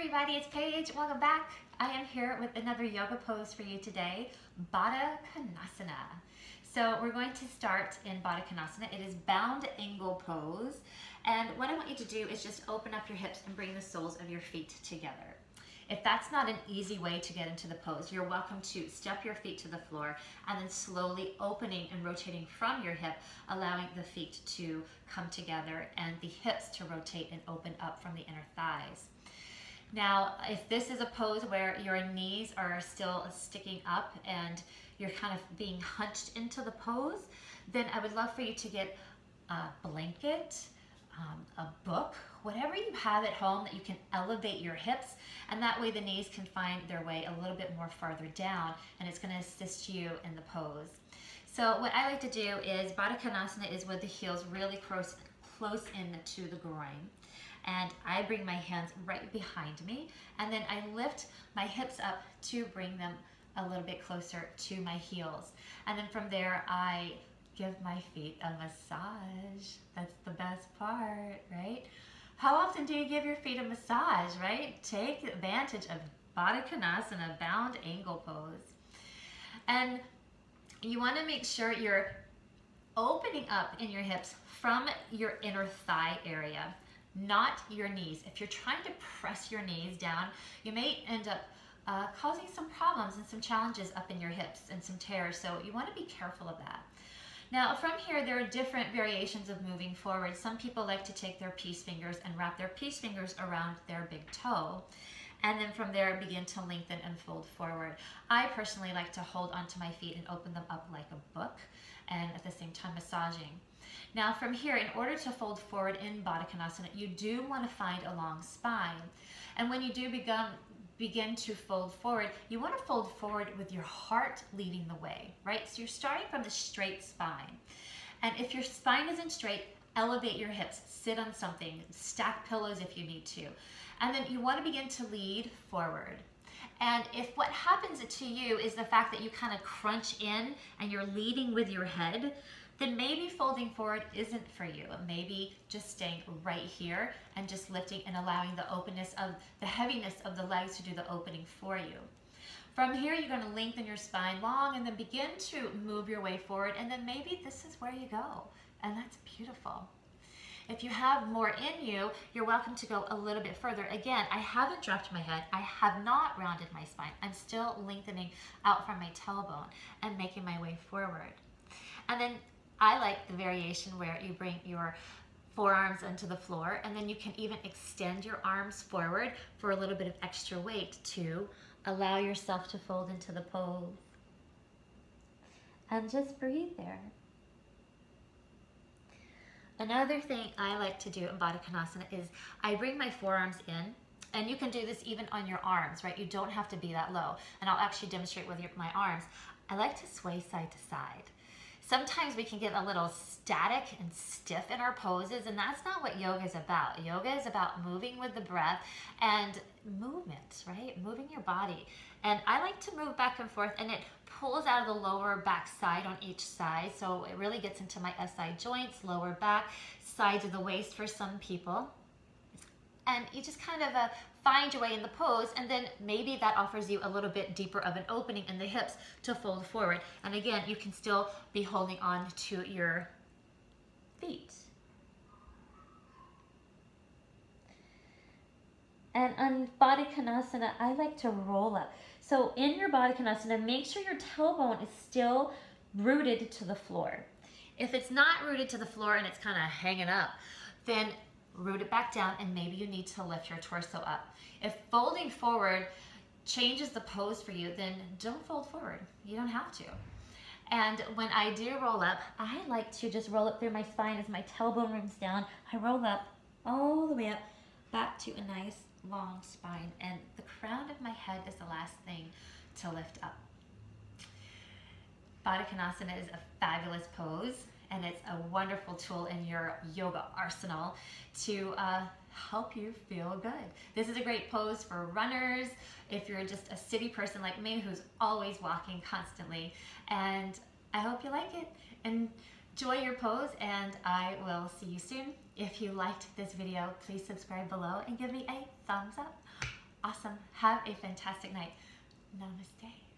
everybody, it's Paige. Welcome back. I am here with another yoga pose for you today, Baddha Konasana. So we're going to start in Baddha Konasana. It is bound angle pose. And what I want you to do is just open up your hips and bring the soles of your feet together. If that's not an easy way to get into the pose, you're welcome to step your feet to the floor and then slowly opening and rotating from your hip, allowing the feet to come together and the hips to rotate and open up from the inner thighs. Now, if this is a pose where your knees are still sticking up and you're kind of being hunched into the pose, then I would love for you to get a blanket, a book, whatever you have at home that you can elevate your hips, and that way the knees can find their way a little bit more farther down, and it's going to assist you in the pose. So what I like to do is Baddha Konasana is with the heels really close in to the groin. And I bring my hands right behind me, and then I lift my hips up to bring them a little bit closer to my heels. And then from there, I give my feet a massage. That's the best part, right? How often do you give your feet a massage, right? Take advantage of Baddha Konasana, bound angle pose. And you want to make sure you're opening up in your hips from your inner thigh area, not your knees. If you're trying to press your knees down, you may end up causing some problems and some challenges up in your hips and some tears, so you want to be careful of that. Now from here, there are different variations of moving forward. Some people like to take their peace fingers and wrap their peace fingers around their big toe, and then from there begin to lengthen and fold forward. I personally like to hold onto my feet and open them up like a book, and at the same time massaging. Now from here, in order to fold forward in Baddha Konasana, you do want to find a long spine. And when you do begin to fold forward, you want to fold forward with your heart leading the way, right? So you're starting from the straight spine. And if your spine isn't straight, elevate your hips, sit on something, stack pillows if you need to. And then you want to begin to lead forward. And if what happens to you is the fact that you kind of crunch in and you're leading with your head, then maybe folding forward isn't for you. Maybe just staying right here and just lifting and allowing the openness of the heaviness of the legs to do the opening for you. From here, you're going to lengthen your spine long and then begin to move your way forward, and then maybe this is where you go, and that's beautiful. If you have more in you, you're welcome to go a little bit further. Again, I haven't dropped my head. I have not rounded my spine. I'm still lengthening out from my tailbone and making my way forward. And then I like the variation where you bring your forearms onto the floor, and then you can even extend your arms forward for a little bit of extra weight to allow yourself to fold into the pose. And just breathe there. Another thing I like to do in Baddha Konasana is I bring my forearms in, and you can do this even on your arms, right? You don't have to be that low. And I'll actually demonstrate with my arms. I like to sway side to side. Sometimes we can get a little static and stiff in our poses, and that's not what yoga is about. Yoga is about moving with the breath and movement, right? Moving your body. And I like to move back and forth, and it pulls out of the lower back side on each side, so it really gets into my SI joints, lower back, sides of the waist for some people. And you just kind of find your way in the pose, and then maybe that offers you a little bit deeper of an opening in the hips to fold forward. And again, you can still be holding on to your feet. And on Baddha Konasana, I like to roll up. So in your Baddha Konasana, make sure your tailbone is still rooted to the floor. If it's not rooted to the floor and it's kind of hanging up, then root it back down, and maybe you need to lift your torso up. If folding forward changes the pose for you, then don't fold forward. You don't have to. And when I do roll up, I like to just roll up through my spine as my tailbone rings down. I roll up all the way up back to a nice long spine, and the crown of my head is the last thing to lift up. Baddha Konasana is a fabulous pose, and it's a wonderful tool in your yoga arsenal to help you feel good. This is a great pose for runners, if you're just a city person like me who's always walking constantly, and I hope you like it. Enjoy your pose, and I will see you soon. If you liked this video, please subscribe below and give me a thumbs up. Awesome. Have a fantastic night. Namaste.